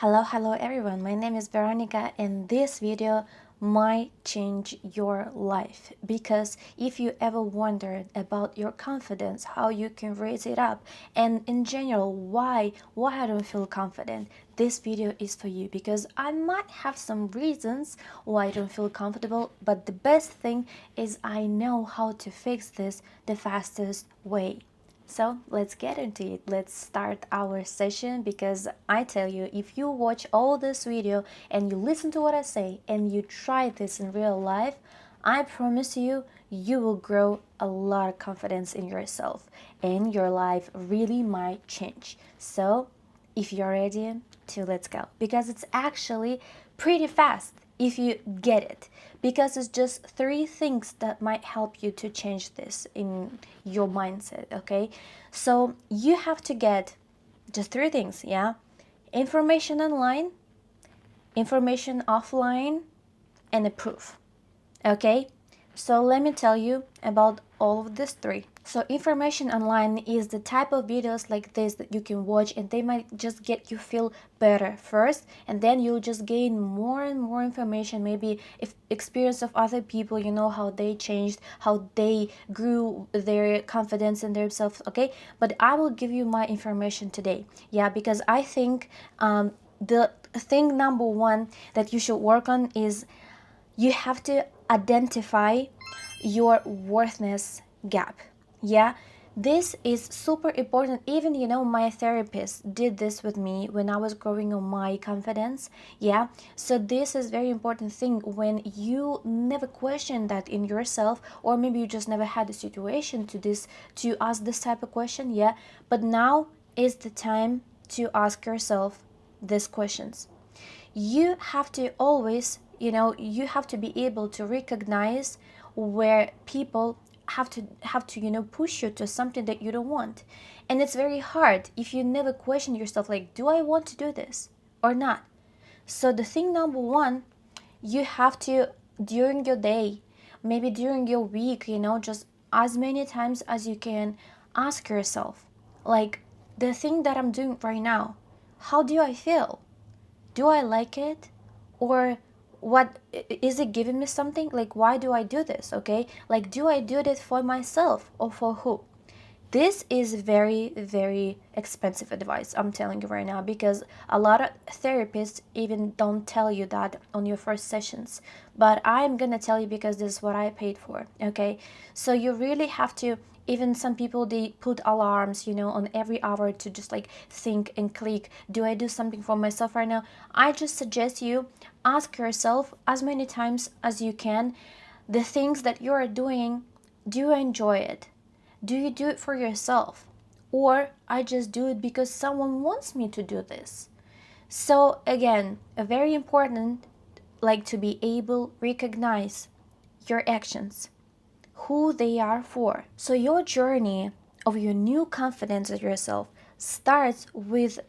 Hello everyone, my name is Veronica and this video might change your life because if you ever wondered about your confidence, how you can raise it up, and in general why I don't feel confident, this video is for you because I might have some reasons why I don't feel comfortable, but the best thing is I know how to fix this the fastest way. So let's get into it. Let's start our session because I tell you, if you watch all this video and you listen to what I say and you try this in real life, I promise you, you will grow a lot of confidence in yourself and your life really might change. So if you're ready to let's go, because it's actually pretty fast if you get it, because it's just three things that might help you to change this in your mindset. Okay, so you have to get just three things. Yeah, information online, information offline, and a proof. Okay, so let me tell you about all of these three. So information online is the type of videos like this that you can watch and they might just get you feel better first, and then you'll just gain more and more information, maybe if experience of other people, you know, how they changed, how they grew their confidence in themselves. Okay, but I will give you my information today. Yeah, because I think the thing number one that you should work on is you have to identify your worthiness gap. Yeah, this is super important. Even, you know, my therapist did this with me when I was growing on my confidence. Yeah, so this is very important thing when you never question that in yourself, or maybe you just never had a situation to ask this type of question. Yeah, but now is the time to ask yourself these questions. You have to always, you have to be able to recognize where people have to push you to something that you don't want. And it's very hard if you never question yourself, like, do I want to do this or not? So the thing number one, you have to, during your day, maybe during your week, just as many times as you can, ask yourself, like, the thing that I'm doing right now, how do I feel? Do I like it? Or what is it giving me something? Like, why do I do this? Okay, like, do I do this for myself or for who? This is very, very expensive advice, I'm telling you right now, because a lot of therapists even don't tell you that on your first sessions. But I'm gonna tell you because this is what I paid for, okay? So you really have to, even some people, they put alarms, on every hour to just like think and click, do I do something for myself right now? I just suggest you ask yourself as many times as you can, the things that you are doing, do you enjoy it? Do you do it for yourself? Or I just do it because someone wants me to do this. So again, a very important, like, to be able recognize your actions, who they are for. So your journey of your new confidence in yourself starts with,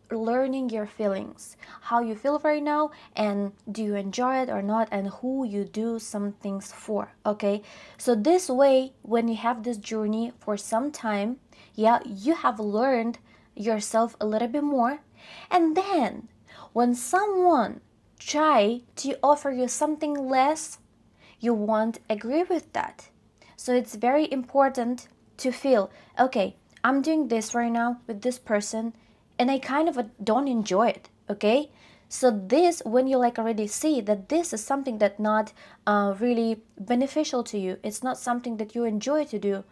learning your feelings, how you feel right now, and do you enjoy it or not, and who you do some things for. Okay, so this way, when you have this journey for some time, yeah, you have learned yourself a little bit more, and then when someone try to offer you something less, you won't agree with that. So it's very important to feel, okay, I'm doing this right now with this person and I kind of don't enjoy it, okay? So this, when you like already see that this is something that not really beneficial to you, it's not something that you enjoy to do,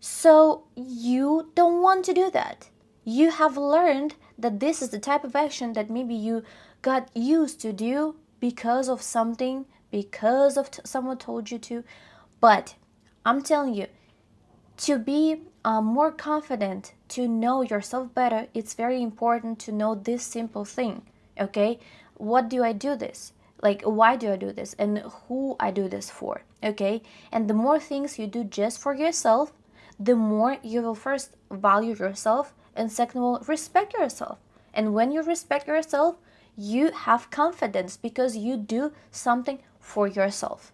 so you don't want to do that. You have learned that this is the type of action that maybe you got used to do because of something, because of someone told you to. But I'm telling you, to be more confident, to know yourself better, it's very important to know this simple thing. Okay, what do I do this? Like, why do I do this, and who I do this for? Okay, and the more things you do just for yourself, the more you will first value yourself, and second of all, respect yourself. And when you respect yourself, you have confidence because you do something for yourself.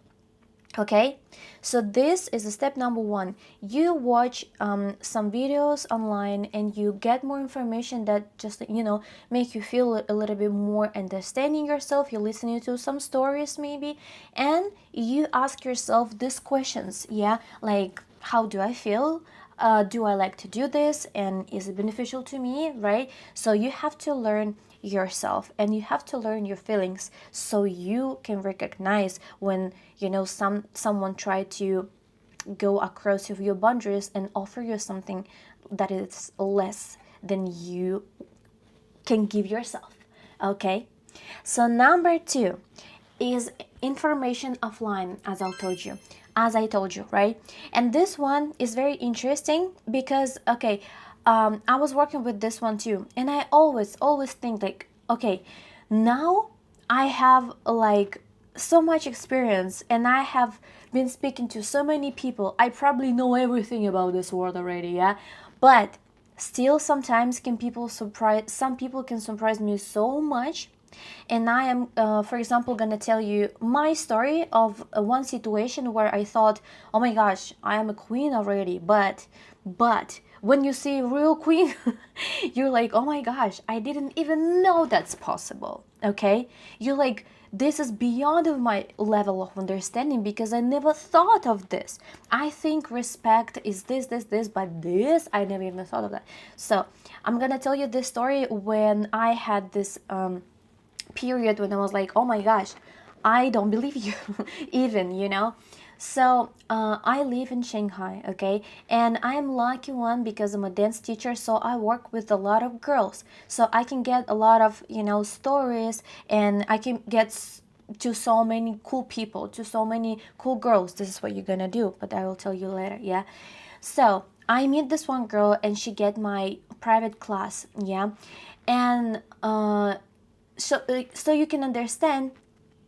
Okay, so this is step number one. You watch some videos online and you get more information that just make you feel a little bit more understanding yourself. You're listening to some stories maybe, and you ask yourself these questions. Yeah, like, how do I feel? Do I like to do this, and is it beneficial to me, right? So you have to learn yourself and you have to learn your feelings so you can recognize when someone try to go across of your boundaries and offer you something that is less than you can give yourself. Okay, so number two is information offline, as I told you, right? And this one is very interesting because, okay, I was working with this one too, and I always think like, okay, now I have like so much experience and I have been speaking to so many people. I probably know everything about this world already, yeah? But still sometimes some people can surprise me so much. And I am, for example, gonna tell you my story of one situation where I thought, oh my gosh, I am a queen already. But when you see a real queen, you're like, oh my gosh, I didn't even know that's possible. Okay, you're like, this is beyond of my level of understanding because I never thought of this. I think respect is this, but this I never even thought of that. So I'm gonna tell you this story when I had this period when I was like, oh my gosh, I don't believe you, even. So I live in Shanghai, okay, and I am lucky one because I'm a dance teacher, so I work with a lot of girls, so I can get a lot of stories, and I can get to so many cool people, to so many cool girls. This is what you're gonna do, but I will tell you later, yeah. So I meet this one girl, and she get my private class, yeah, and so you can understand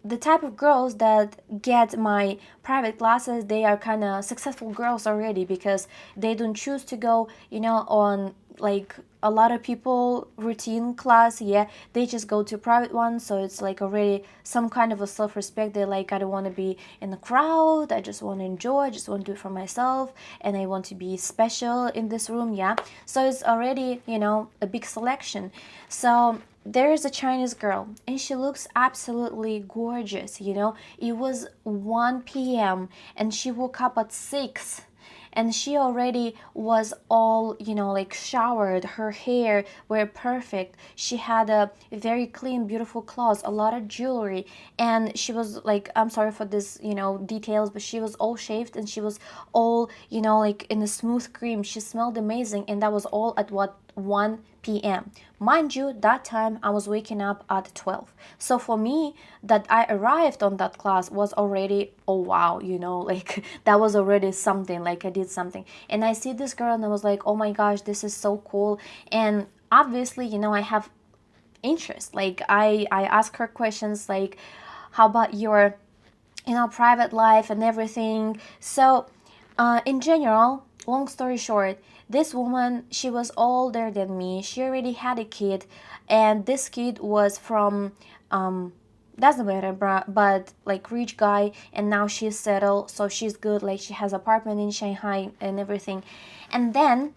the type of girls that get my private classes. They are kind of successful girls already because they don't choose to go on like a lot of people routine class. Yeah, they just go to private ones, so it's like already some kind of a self-respect. They like, I don't want to be in the crowd, I just want to enjoy, I just want to do it for myself, and I want to be special in this room. Yeah, so it's already a big selection. So there is a Chinese girl and she looks absolutely gorgeous. It was 1 p.m. and she woke up at 6 and she already was all like showered. Her hair were perfect. She had a very clean, beautiful clothes, a lot of jewelry, and she was like, I'm sorry for this details, but she was all shaved and she was all like in a smooth cream. She smelled amazing, and that was all at what, 1 p.m. Mind you, that time I was waking up at 12. So for me, that I arrived on that class was already, oh wow, like that was already something, like I did something. And I see this girl and I was like, oh my gosh, this is so cool. And obviously, I have interest. Like I ask her questions like, how about your private life and everything. So in general, long story short, this woman, she was older than me. She already had a kid, and this kid was from doesn't matter, but like rich guy, and now she's settled, so she's good. Like she has apartment in Shanghai and everything. And then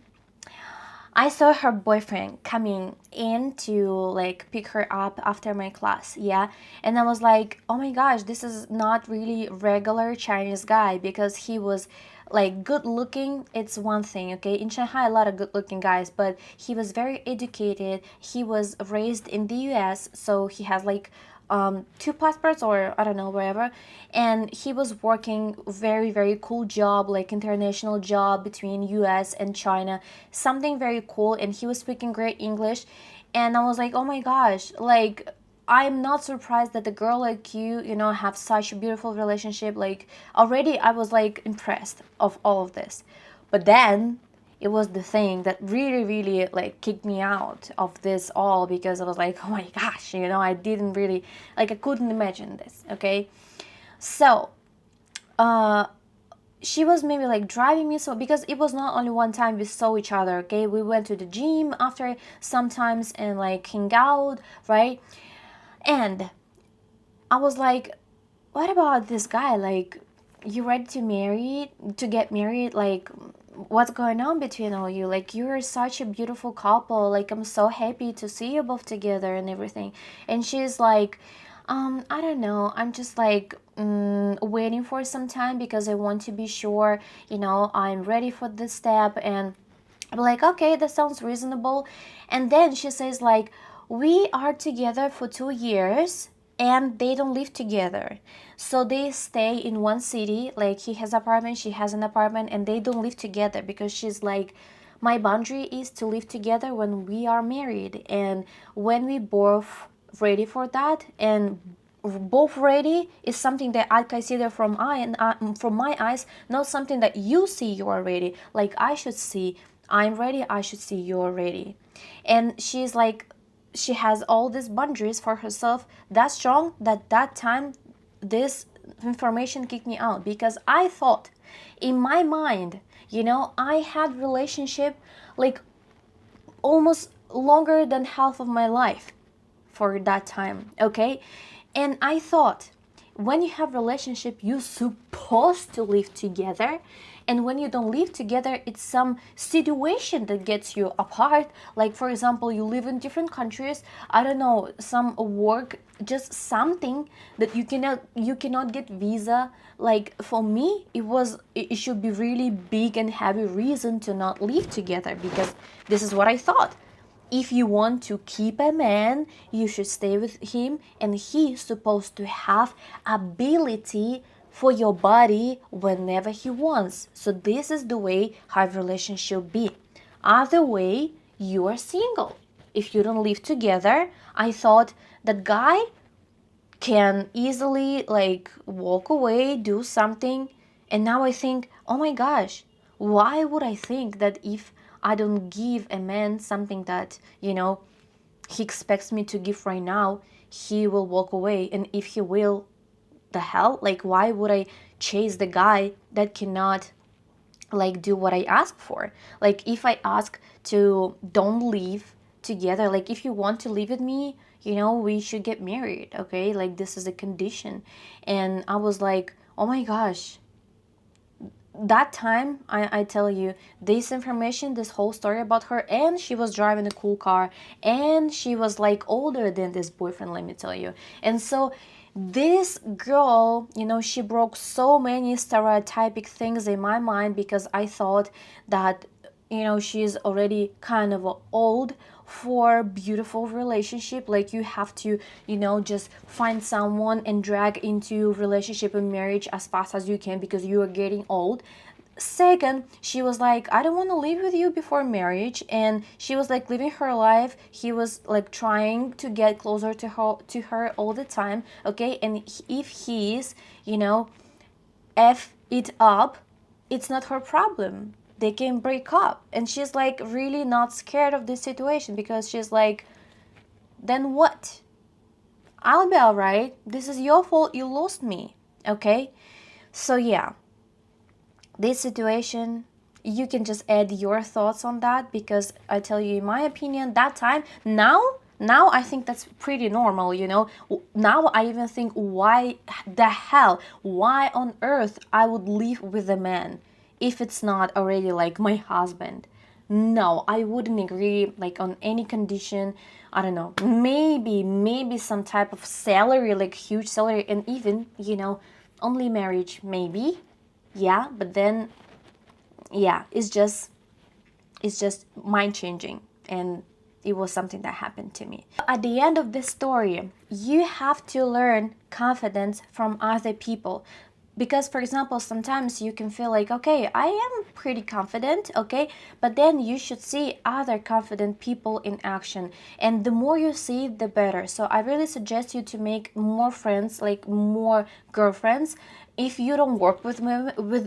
I saw her boyfriend coming in to like pick her up after my class, yeah. And I was like, oh my gosh, this is not really regular Chinese guy, because he was like good looking. It's one thing, okay. In Shanghai, a lot of good looking guys, but he was very educated. He was raised in the US, so he has like two passports, or I don't know, wherever. And he was working very, very cool job, like international job between US and China, something very cool. And he was speaking great English. And I was like, oh my gosh, like I'm not surprised that a girl like you have such a beautiful relationship. Like already I was like impressed of all of this. But then it was the thing that really, really like kicked me out of this all, because I was like, oh my gosh, I didn't really, like I couldn't imagine this, okay? So she was maybe like driving me, so because it was not only one time we saw each other, okay? We went to the gym after sometimes and like hang out, right? And I was like, what about this guy? Like you ready to get married, like what's going on between all you, like you're such a beautiful couple, like I'm so happy to see you both together and everything. And she's like, I don't know, I'm just like waiting for some time because I want to be sure, I'm ready for this step. And I'm like, okay, that sounds reasonable. And then she says, like, we are together for 2 years and they don't live together. So they stay in one city, like he has an apartment, she has an apartment, and they don't live together because she's like, my boundary is to live together when we are married. And when we both ready for that, and both ready is something that I consider from my eyes, not something that you see you are ready. Like I should see I'm ready, I should see you're ready. And she's like, she has all these boundaries for herself that strong that time this information kicked me out because I thought in my mind, I had relationship like almost longer than half of my life for that time, okay? And I thought when you have relationship you're supposed to live together, and when you don't live together it's some situation that gets you apart. Like for example, you live in different countries, I don't know, some work, just something that you cannot get visa. Like for me it should be really big and heavy reason to not live together, because this is what I thought. If you want to keep a man, you should stay with him, and he's supposed to have ability for your body whenever he wants. So this is the way how relationship should be. Other way, you are single. If you don't live together, I thought that guy can easily like walk away, do something. And now I think, oh my gosh, why would I think that if I don't give a man something that, he expects me to give right now, he will walk away? And if he will, the hell? Like, why would I chase the guy that cannot like do what I ask for? Like if I ask to don't live together, like if you want to live with me, we should get married, okay? Like this is a condition. And I was like, oh my gosh, that time I tell you this information, this whole story about her, and she was driving a cool car, and she was like older than this boyfriend, let me tell you. And so this girl, she broke so many stereotypic things in my mind because I thought that she's already kind of old for beautiful relationship. Like you have to just find someone and drag into relationship and marriage as fast as you can because you are getting old. Second, she was like, I don't want to live with you before marriage, and she was like living her life. He was like trying to get closer to her all the time, okay? And if he's f it up, it's not her problem. They can break up. And she's like really not scared of this situation because she's like, then what? I'll be all right. This is your fault. You lost me, okay? So yeah, this situation, you can just add your thoughts on that, because I tell you, in my opinion, that time, now I think that's pretty normal. Now I even think, why the hell, why on earth I would live with a man if it's not already like my husband? No, I wouldn't agree like on any condition. I don't know, maybe some type of salary, like huge salary, and even only marriage, maybe. Yeah, but then yeah, it's just mind changing, and it was something that happened to me. At the end of this story, you have to learn confidence from other people. Because for example, sometimes you can feel like, okay, I am pretty confident, okay, but then you should see other confident people in action, and the more you see, the better. So I really suggest you to make more friends, like more girlfriends. If you don't work with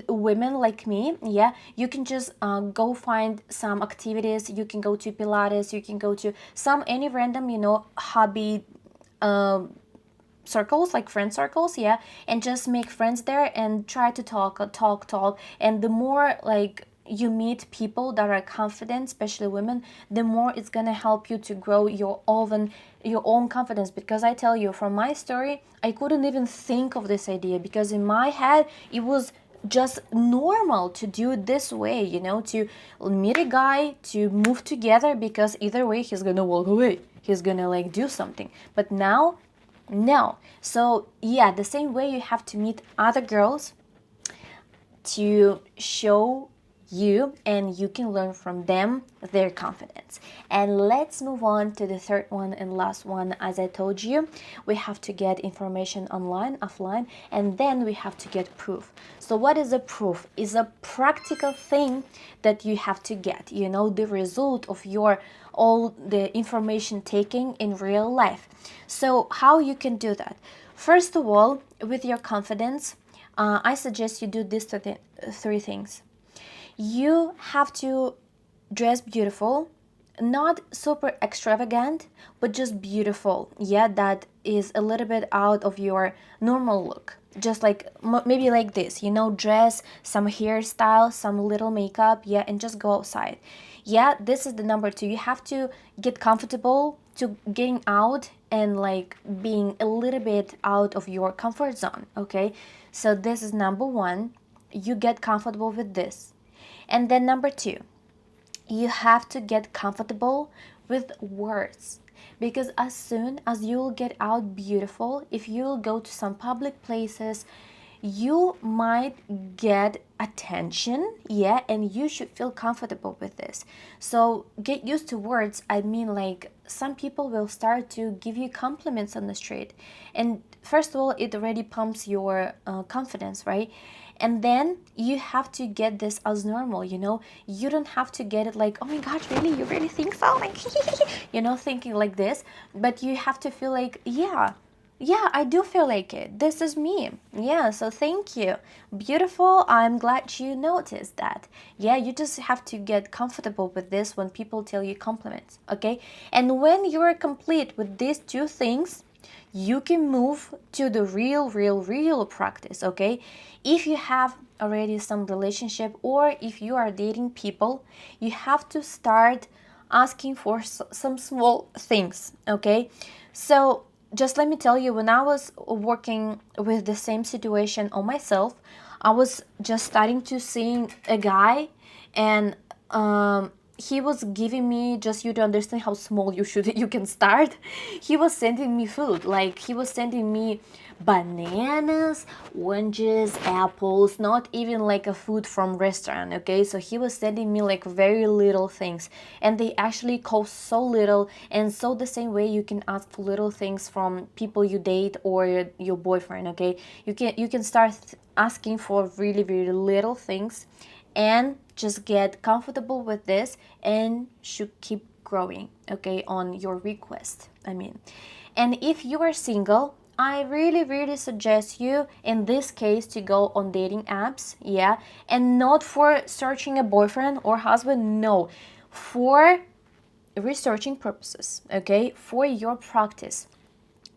women like me, yeah, you can just go find some activities. You can go to Pilates, you can go to any random hobby circles, like friend circles, yeah, and just make friends there and try to talk. And the more like you meet people that are confident, especially women, the more it's gonna help you to grow your own your own confidence. Because I tell you, from my story, I couldn't even think of this idea, because in my head it was just normal to do it this way, to meet a guy, to move together, because either way he's gonna walk away, he's gonna like do something. But now, no. So yeah, the same way you have to meet other girls to show you, and you can learn from them their confidence. And let's move on to the third one and last one. As I told you, we have to get information online, offline, and then we have to get proof. So what is a proof? Is a practical thing that you have to get, the result of your all the information taking in real life. So how you can do that? First of all, with your confidence, I suggest you do these three things. You have to dress beautiful, not super extravagant, but just beautiful. Yeah, that is a little bit out of your normal look. Just like maybe like this, dress, some hairstyle, some little makeup, yeah, and just go outside. Yeah, this is the number two. You have to get comfortable to getting out and like being a little bit out of your comfort zone, okay? So this is number one. You get comfortable with this. And then number two, you have to get comfortable with words, because as soon as you'll get out beautiful, if you'll go to some public places, you might get attention, yeah, and you should feel comfortable with this. So get used to words. I mean, like, some people will start to give you compliments on the street, and first of all, it already pumps your confidence, right? And then you have to get this as normal, you don't have to get it like, oh my gosh, really, you really think so, like thinking like this. But you have to feel like, yeah, I do feel like it, this is me. Yeah, so thank you, beautiful, I'm glad you noticed that. Yeah, you just have to get comfortable with this when people tell you compliments, okay? And when you're complete with these two things, you can move to the real practice, okay? If you have already some relationship, or if you are dating people, you have to start asking for some small things, okay? So just let me tell you, when I was working with the same situation on myself, I was just starting to see a guy, and he was giving me, just you to understand how small you can start, he was sending me food, like he was sending me bananas, oranges, apples, not even like a food from restaurant, okay? So he was sending me like very little things, and they actually cost so little. And so the same way you can ask for little things from people you date or your boyfriend, okay? You can start asking for really little things, and just get comfortable with this, and should keep growing, okay, on your request, I mean. And if you are single, I really suggest you in this case to go on dating apps, yeah, and not for searching a boyfriend or husband, no, for researching purposes, okay, for your practice.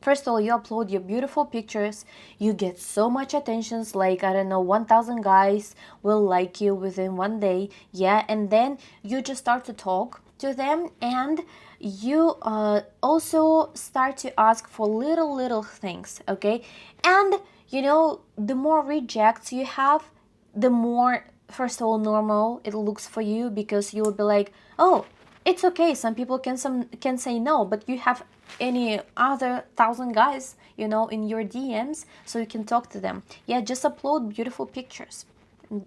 First of all, you upload your beautiful pictures, you get so much attentions, like, I don't know, 1,000 guys will like you within one day, yeah, and then you just start to talk to them, and you also start to ask for little things, okay? And, the more rejects you have, the more, first of all, normal it looks for you, because you will be like, oh, it's okay, some people can say no, but you have any other 1,000 guys, in your DMs, so you can talk to them. Yeah, just upload beautiful pictures,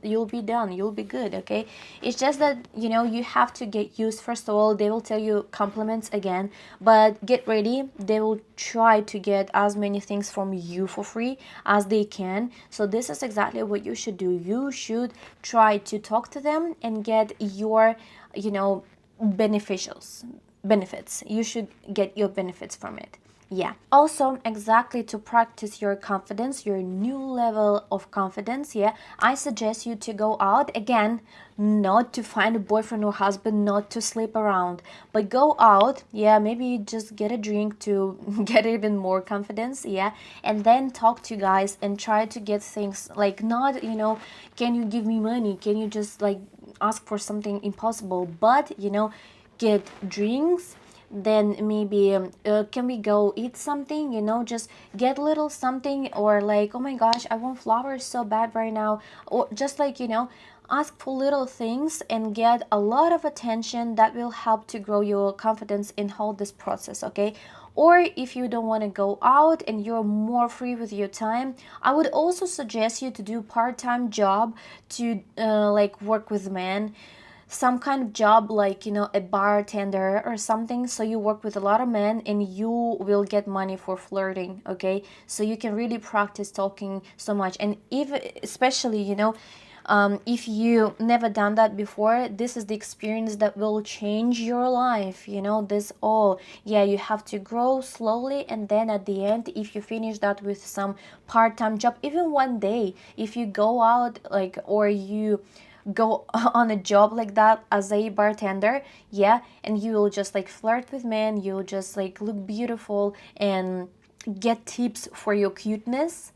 you'll be done, you'll be good, okay? It's just that, you have to get used. First of all, they will tell you compliments again, but get ready, they will try to get as many things from you for free as they can. So this is exactly what you should do. You should try to talk to them and get your, benefits. You should get your benefits from it. Yeah. Also, exactly, to practice your confidence, your new level of confidence, yeah, I suggest you to go out again, not to find a boyfriend or husband, not to sleep around, but go out, yeah, maybe just get a drink to get even more confidence, yeah, and then talk to guys and try to get things like, not, can you give me money? Can you just like ask for something impossible? But, get drinks, then maybe can we go eat something, just get little something, or like, oh my gosh, I want flowers so bad right now, or just like, ask for little things and get a lot of attention. That will help to grow your confidence in all this process, okay? Or if you don't want to go out and you're more free with your time, I would also suggest you to do part-time job to like work with men, some kind of job like, a bartender or something, so you work with a lot of men and you will get money for flirting, okay? So you can really practice talking so much. And if especially, if you never done that before, this is the experience that will change your life, this all. Yeah, you have to grow slowly, and then at the end, if you finish that with some part-time job, even one day, if you go out like, or you go on a job like that as a bartender, yeah, and you will just like flirt with men, you'll just like look beautiful and get tips for your cuteness.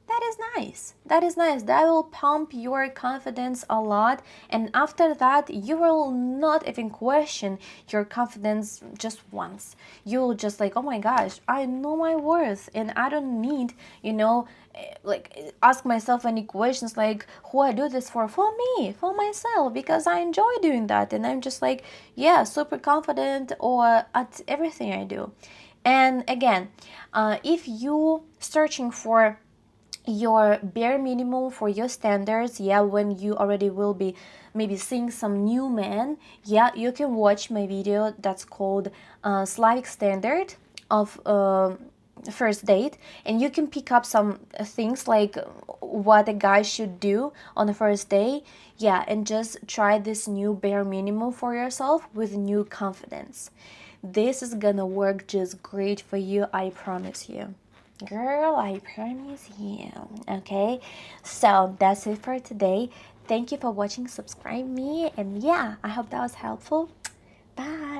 That is nice. That is nice. That will pump your confidence a lot. And after that, you will not even question your confidence just once. You'll just like, oh my gosh, I know my worth and I don't need, like ask myself any questions like, who I do this for me, for myself, because I enjoy doing that. And I'm just like, yeah, super confident or at everything I do. And again, if you searching for your bare minimum for your standards, yeah, when you already will be maybe seeing some new men, yeah, you can watch my video that's called Slavic Standard of first date, and you can pick up some things like what a guy should do on the first day, yeah, and just try this new bare minimum for yourself with new confidence. This is gonna work just great for you, I promise you. Girl, I promise you. Okay, so that's it for today. Thank you for watching. Subscribe me, and yeah, I hope that was helpful. Bye.